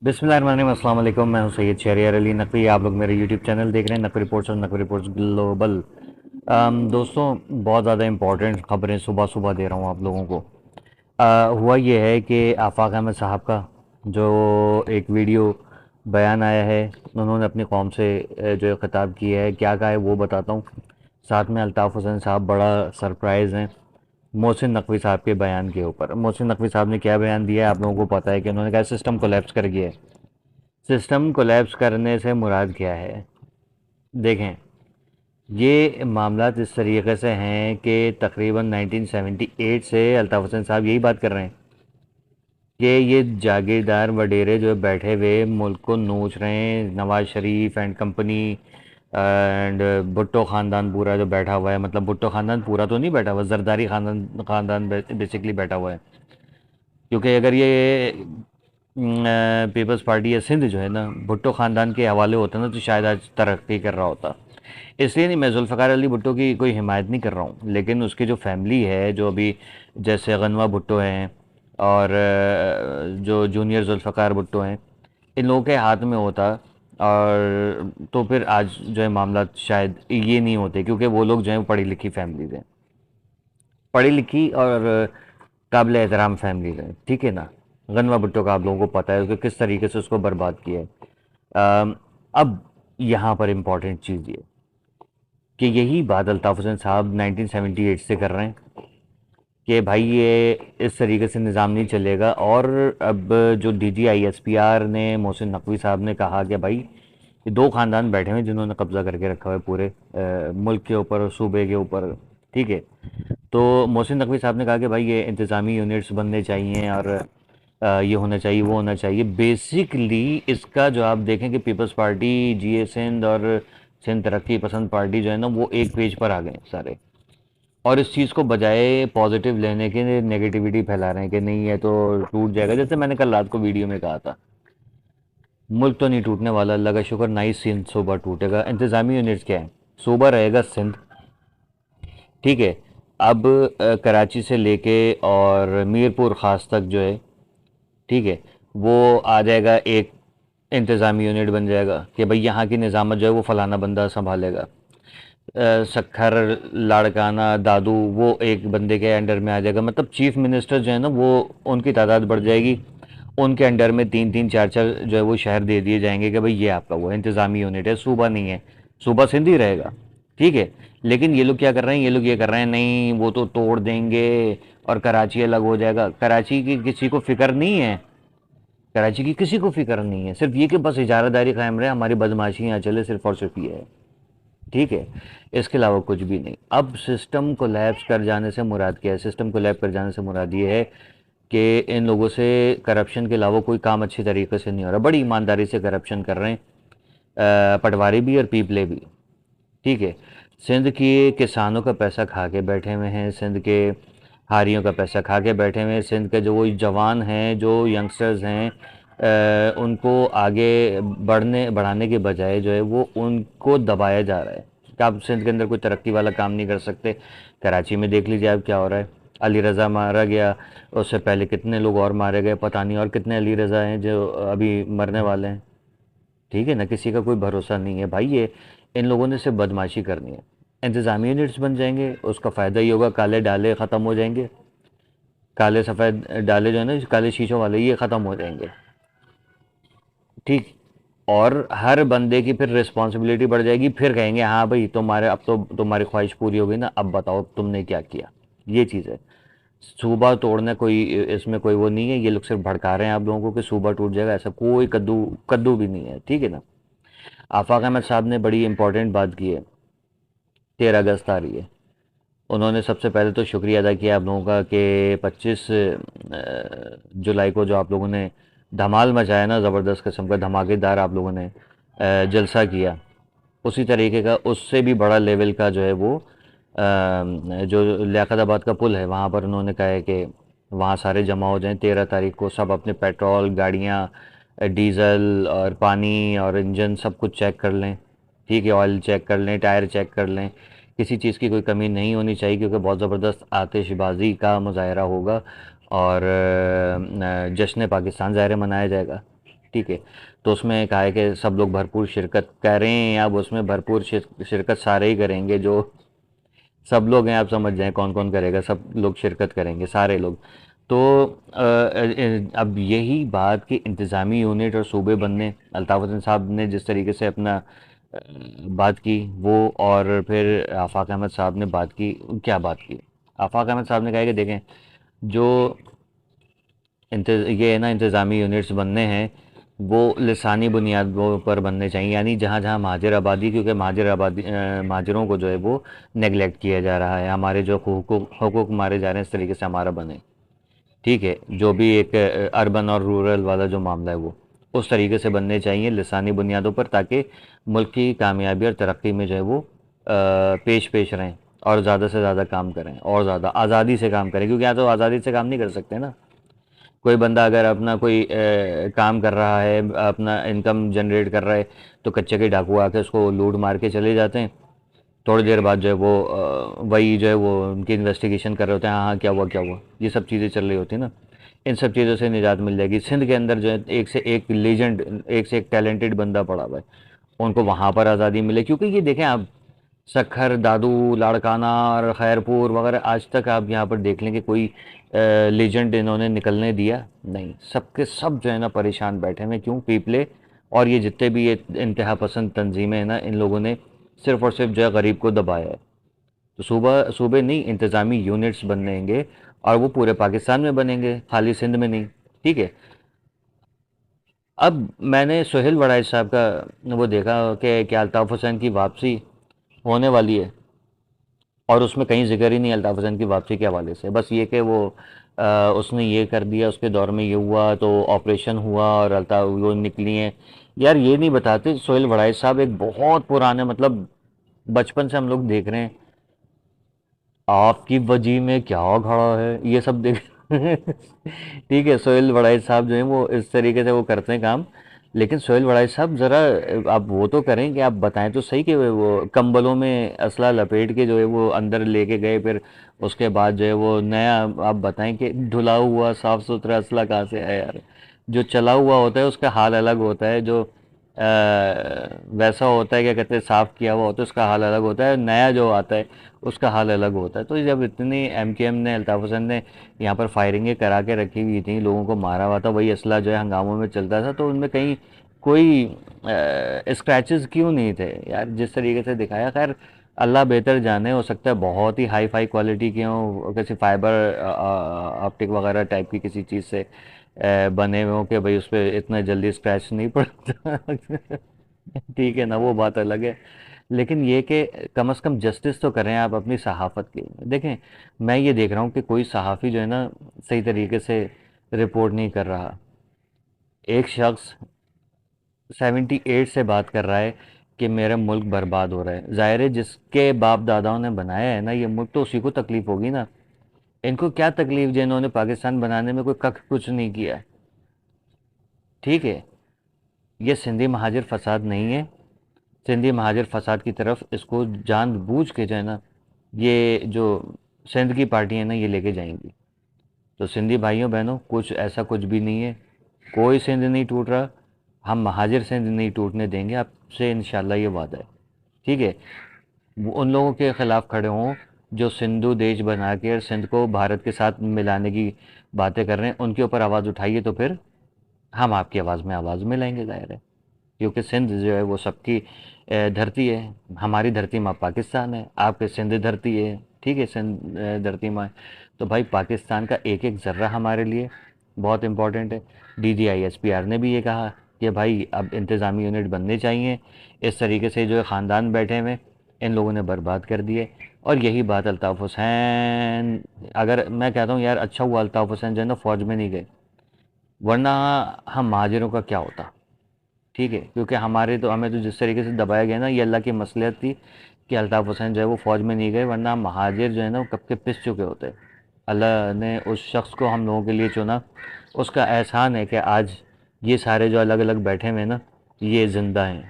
बिस्मिल्लाहिर्रहमानिर्रहीम, अस्सलाम वालेकुम। मैं हूं सैयद शहरियार अली नकवी। आप लोग मेरे यूट्यूब चैनल देख रहे हैं, नकवी रिपोर्ट्स और नकवी रिपोर्ट्स ग्लोबल। दोस्तों, बहुत ज़्यादा इंपॉर्टेंट खबरें सुबह सुबह दे रहा हूं आप लोगों को। हुआ ये है कि आफाक अहमद साहब का जो एक वीडियो बयान आया है, उन्होंने अपनी कौम से जो खिताब किया है, क्या कहा है वो बताता हूँ। साथ में अल्ताफ़ हुसैन साहब बड़ा सरप्राइज़ हैं मोहसिन नकवी साहब के बयान के ऊपर। मोहसिन नकवी साहब ने क्या बयान दिया है आप लोगों को पता है कि उन्होंने कहा सिस्टम कोलैप्स कर गया है। सिस्टम कोलैप्स करने से मुराद क्या है? देखें, ये मामलात इस तरीके से हैं कि तकरीबन 1978 से अल्ताफ़ हुसैन साहब यही बात कर रहे हैं कि ये जागीरदार वडेरे जो बैठे हुए मुल्क को नोच रहे हैं, Nawaz Sharif and company and Bhutto ख़ानदान पूरा जो बैठा हुआ है, मतलब भुट्टो ख़ानदान पूरा तो नहीं बैठा हुआ, जरदारी ख़ानदान ख़ानदान बेसिकली बैठा हुआ है। क्योंकि अगर ये पीपल्स पार्टी या सिंध जो है ना भुट्टो ख़ानदान के हवाले होता ना तो शायद आज तरक्की कर रहा होता। इसलिए नहीं, मैं जुल्फ़िकार अली भुट्टो की कोई हिमायत नहीं कर रहा हूँ, लेकिन उसकी जो फैमिली है, जो अभी जैसे गनवा भुट्टो हैं और जो जूनियर जुल्फ़िकार भुट्टो हैं, इन लोगों के हाथ में होता और तो फिर आज जो है मामला शायद ये नहीं होते, क्योंकि वो लोग जो हैं पढ़ी लिखी फैमिली हैं, पढ़ी लिखी और काबिल एहतराम फैमिली है, ठीक है ना। गनवा भुट्टो का आप लोगों को पता है कि किस तरीके से उसको बर्बाद किया है। अब यहाँ पर इम्पॉर्टेंट चीज़ ये कि यही बात अल्ताफ़ हुसैन साहब 1978 से कर रहे हैं कि भाई ये इस तरीके से निज़ाम नहीं चलेगा। और अब जो DGISPR ने मोहसिन नकवी साहब ने कहा कि भाई ये दो ख़ानदान बैठे हुए हैं जिन्होंने कब्ज़ा करके रखा हुआ है पूरे मुल्क के ऊपर और सूबे के ऊपर, ठीक है। तो मोहसिन नकवी साहब ने कहा कि भाई ये इंतज़ामी यूनिट्स बनने चाहिए और ये होना चाहिए, वो होना चाहिए। बेसिकली इसका जो आप देखें कि पीपल्स पार्टी, GA सिंध और सिंध तरक्की पसंद पार्टी जो है ना वो एक पेज पर आ गए सारे, और इस चीज़ को बजाय पॉजिटिव लेने के नेगेटिविटी फैला रहे हैं कि नहीं ये तो टूट जाएगा। जैसे मैंने कल रात को वीडियो में कहा था, मुल्क तो नहीं टूटने वाला, अल्लाह का शुक्र, ना ही सिंध सूबा टूटेगा। इंतज़ामी यूनिट्स क्या है? सूबा रहेगा सिंध, ठीक है। अब कराची से लेके और मीरपुर ख़ास तक जो है, ठीक है, वो आ जाएगा, एक इंतज़ामी यूनिट बन जाएगा कि भाई यहाँ की निज़ामत जो है वो फ़लाना बंदा संभालेगा। सखर, लाड़काना, दादू वो एक बंदे के अंडर में आ जाएगा। मतलब चीफ मिनिस्टर जो है ना वो उनकी तादाद बढ़ जाएगी, उनके अंडर में तीन तीन चार चार जो है वो शहर दे दिए जाएंगे कि भाई ये आपका वो इंतज़ामी यूनिट है, सूबा नहीं है, सूबा सिंध ही रहेगा, ठीक है। लेकिन ये लोग क्या कर रहे हैं, ये लोग ये कर रहे हैं नहीं वो तो तोड़ देंगे और कराची अलग हो जाएगा। कराची की किसी को फिक्र नहीं है, कराची की किसी को फिक्र नहीं है, सिर्फ ये कि बस इजारादारी कायम रहे, हमारी बदमाशी यहाँ चले, सिर्फ और सिर्फ ये है, ठीक है। इसके अलावा कुछ भी नहीं। अब सिस्टम कोलैप्स कर जाने से मुराद क्या है? सिस्टम कोलैप्स कर जाने से मुराद ये है कि इन लोगों से करप्शन के अलावा कोई काम अच्छी तरीके से नहीं हो रहा, बड़ी ईमानदारी से करप्शन कर रहे हैं, पटवारी भी और पीपले भी, ठीक है। सिंध के किसानों का पैसा खा के बैठे हुए हैं, सिंध के हारियों का पैसा खा के बैठे हुए हैं, सिंध के जो वो जवान हैं, जो यंगस्टर्स हैं, उनको आगे बढ़ाने के बजाय जो है वो उनको दबाया जा रहा है कि आप सिंध के अंदर कोई तरक्की वाला काम नहीं कर सकते। कराची में देख लीजिए आप क्या हो रहा है, अली रज़ा मारा गया, उससे पहले कितने लोग और मारे गए, पता नहीं और कितने अली रज़ा हैं जो अभी मरने वाले हैं, ठीक है ना। किसी का कोई भरोसा नहीं है भाई, ये इन लोगों ने सिर्फ बदमाशी करनी है। इंतज़ामी यूनिट्स बन जाएंगे, उसका फ़ायदा ये होगा काले डाले ख़त्म हो जाएंगे, काले सफ़ेद डाले जो है ना, काले शीशों वाले, ये ख़त्म हो जाएंगे, ठीक। और हर बंदे की फिर रिस्पॉन्सिबिलिटी बढ़ जाएगी, फिर कहेंगे हाँ भाई तुम्हारे, अब तो तुम्हारी ख्वाहिश पूरी हो गई ना, अब बताओ तुमने क्या किया। ये चीज़ है। सूबा तोड़ना कोई इसमें कोई वो नहीं है, ये लोग सिर्फ भड़का रहे हैं आप लोगों को कि सूबा टूट जाएगा, ऐसा कोई कद्दू कद्दू भी नहीं है, ठीक है ना। आफाक अहमद साहब ने बड़ी इंपॉर्टेंट बात की है, 13 अगस्त आ रही है। उन्होंने सबसे पहले तो शुक्रिया अदा किया आप लोगों का कि 25 जुलाई को जो आप लोगों ने धमाल मचाया ना, ज़बरदस्त किस्म का धमाकेदार आप लोगों ने जलसा किया, उसी तरीके का उससे भी बड़ा लेवल का जो है वो जो लियाकताबाद का पुल है वहाँ पर उन्होंने कहा है कि वहाँ सारे जमा हो जाएं 13 तारीख को, सब अपने पेट्रोल गाड़ियाँ, डीज़ल और पानी और इंजन सब कुछ चेक कर लें, ठीक है। ऑयल चेक कर लें, टायर चेक कर लें, किसी चीज़ की कोई कमी नहीं होनी चाहिए, क्योंकि बहुत ज़बरदस्त आतिशबाजी का मुजाहरा होगा और जश्न पाकिस्तान ज़ाहिर है मनाया जाएगा, ٹھیک ہے، تو اس میں کہا ہے کہ سب لوگ بھرپور شرکت کریں. اب اس میں بھرپور شرکت سارے ہی کریں گے، جو سب لوگ ہیں آپ سمجھ جائیں کون کون کرے گا، سب لوگ شرکت کریں گے، سارے لوگ. تو اب یہی بات کہ انتظامی یونٹ اور صوبے بننے، الطاف حسین صاحب نے جس طریقے سے اپنا بات کی وہ، اور پھر آفاق احمد صاحب نے بات کی. کیا بات کی؟ آفاق احمد صاحب نے کہا کہ دیکھیں جو یہ ہے نا انتظامی یونٹس بننے ہیں وہ لسانی بنیادوں پر بننے چاہیے، یعنی جہاں جہاں مہاجر آبادی، کیونکہ مہاجروں کو جو ہے وہ نیگلیکٹ کیا جا رہا ہے، ہمارے جو حقوق مارے جا رہے ہیں اس طریقے سے ہمارا بنے. ٹھیک ہے، جو بھی ایک اربن اور رورل والا جو معاملہ ہے وہ اس طریقے سے بننے چاہیے لسانی بنیادوں پر، تاکہ ملک کی کامیابی اور ترقی میں جو ہے وہ پیش رہیں اور زیادہ سے زیادہ کام کریں اور زیادہ آزادی سے کام کریں. کیونکہ یہاں تو آزادی سے کام نہیں کر سکتے نا. کوئی بندہ اگر اپنا کوئی کام کر رہا ہے، اپنا انکم جنریٹ کر رہا ہے، تو کچے کے ڈاکو آ کے اس کو لوٹ مار کے چلے جاتے ہیں. تھوڑی دیر بعد جو ہے وہ وہی جو ہے وہ ان کی انویسٹیگیشن کر رہے ہوتے ہیں، ہاں کیا ہوا کیا ہوا، یہ سب چیزیں چل رہی ہوتی ہیں نا. ان سب چیزوں سے نجات مل جائے گی. سندھ کے اندر جو ہے ایک سے ایک لیجنڈ، ایک سے ایک ٹیلنٹڈ بندہ پڑا ہوا ہے، ان کو وہاں پر آزادی ملے. کیونکہ یہ دیکھیں آپ، سکھر، دادو، لاڑکانہ اور خیرپور وغیرہ، آج تک آپ یہاں پر دیکھ لیں کہ کوئی لیجنڈ انہوں نے نکلنے دیا نہیں. سب کے سب جو ہے نا پریشان بیٹھے ہوئے. کیوں؟ پیپلے اور یہ جتنے بھی یہ انتہا پسند تنظیمیں ہیں نا، ان لوگوں نے صرف اور صرف جو ہے غریب کو دبایا ہے. تو صوبے نہیں، انتظامی یونٹس بنیں گے، اور وہ پورے پاکستان میں بنیں گے، خالی سندھ میں نہیں. ٹھیک ہے. اب میں نے سہیل وڑائچ صاحب کا وہ دیکھا کہ کیا الطاف حسین کی واپسی ہونے والی ہے، اور اس میں کہیں ذکر ہی نہیں الطاف حسین کی واپسی کے حوالے سے. بس یہ کہ وہ اس نے یہ کر دیا، اس کے دور میں یہ ہوا تو آپریشن ہوا اور الطاف وہ نکلی ہیں. یار یہ نہیں بتاتے سہیل وڑائچ صاحب ایک بہت پرانے، مطلب بچپن سے ہم لوگ دیکھ رہے ہیں. آپ کی وجہ میں کیا کھڑا ہے، یہ سب دیکھ ٹھیک ہے. سہیل وڑائچ صاحب جو ہیں وہ اس طریقے سے وہ کرتے ہیں کام. لیکن سہیل وڑائچ صاحب ذرا آپ وہ تو کریں کہ آپ بتائیں تو صحیح کہ وہ کمبلوں میں اسلحہ لپیٹ کے جو ہے وہ اندر لے کے گئے، پھر اس کے بعد جو ہے وہ نیا آپ بتائیں کہ دھلا ہوا صاف ستھرا اسلحہ کہاں سے ہے یار. جو چلا ہوا ہوتا ہے اس کا حال الگ ہوتا ہے، جو ویسا ہوتا ہے، کیا کہتے ہیں، صاف کیا ہوا ہوتا ہے، اس کا حال الگ ہوتا ہے. نیا جو آتا ہے اس کا حال الگ ہوتا ہے. تو جب اتنی ایم کیو ایم نے، الطاف حسین نے یہاں پر فائرنگیں کرا کے رکھی ہوئی تھیں، لوگوں کو مارا ہوا تھا، وہی اسلحہ جو ہے ہنگاموں میں چلتا تھا، تو ان میں کہیں کوئی اسکریچز کیوں نہیں تھے یار جس طریقے سے دکھایا. خیر اللہ بہتر جانے، ہو سکتا ہے بہت ہی ہائی فائی کوالٹی کے ہوں، کسی فائبر آپٹک وغیرہ ٹائپ کی کسی چیز سے بنے ہوئے ہوں کہ بھئی اس پہ اتنا جلدی اسکریچ نہیں پڑتا. ٹھیک ہے نا، وہ بات الگ ہے. لیکن یہ کہ کم از کم جسٹس تو کریں آپ اپنی صحافت کی. دیکھیں میں یہ دیکھ رہا ہوں کہ کوئی صحافی جو ہے نا صحیح طریقے سے رپورٹ نہیں کر رہا. ایک شخص 78 سے بات کر رہا ہے کہ میرا ملک برباد ہو رہا ہے. ظاہر ہے جس کے باپ داداؤں نے بنایا ہے نا یہ ملک، تو اسی کو تکلیف ہوگی نا. ان کو کیا تکلیف جنہوں نے پاکستان بنانے میں کوئی کچھ نہیں کیا. ٹھیک ہے، یہ سندھی مہاجر فساد نہیں ہے. سندھی مہاجر فساد کی طرف اس کو جان بوجھ کے جو ہے نا یہ جو سندھ کی پارٹی ہے نا یہ لے کے جائیں گی. تو سندھی بھائیوں بہنوں، ایسا کچھ بھی نہیں ہے، کوئی سندھ نہیں ٹوٹ رہا. ہم مہاجر سندھ نہیں ٹوٹنے دیں گے، آپ سے انشاءاللہ یہ وعدہ ہے. ٹھیک ہے. ان لوگوں کے خلاف کھڑے ہوں جو سندھو دیش بنا کے سندھ کو بھارت کے ساتھ ملانے کی باتیں کر رہے ہیں، ان کے اوپر آواز اٹھائیے، تو پھر ہم آپ کی آواز میں آواز ملائیں گے. ظاہر ہے کیونکہ سندھ جو ہے وہ سب کی دھرتی ہے. ہماری دھرتی ماں پاکستان ہے، آپ کے سندھ دھرتی ہے. ٹھیک ہے، سندھ دھرتی ماں ہے. تو بھائی پاکستان کا ایک ایک ذرہ ہمارے لیے بہت امپورٹنٹ ہے. D G I S P R نے بھی یہ کہا کہ بھائی اب انتظامی یونٹ بننے چاہیے. اس طریقے سے جو خاندان بیٹھے ہوئے ان لوگوں نے برباد کر دیے. اور یہی بات الطاف حسین، اگر میں کہتا ہوں یار اچھا ہوا الطاف حسین جو ہے نا فوج میں نہیں گئے، ورنہ ہم مہاجروں کا کیا ہوتا. ٹھیک ہے، کیونکہ ہمیں تو جس طریقے سے دبایا گیا نا، یہ اللہ کی مصلحت تھی کہ الطاف حسین جو ہے وہ فوج میں نہیں گئے، ورنہ مہاجر جو ہے نا وہ کب کے پس چکے ہوتے. اللہ نے اس شخص کو ہم لوگوں کے لیے چنا، اس کا احسان ہے کہ آج یہ سارے جو الگ الگ بیٹھے ہوئے نا یہ زندہ ہیں.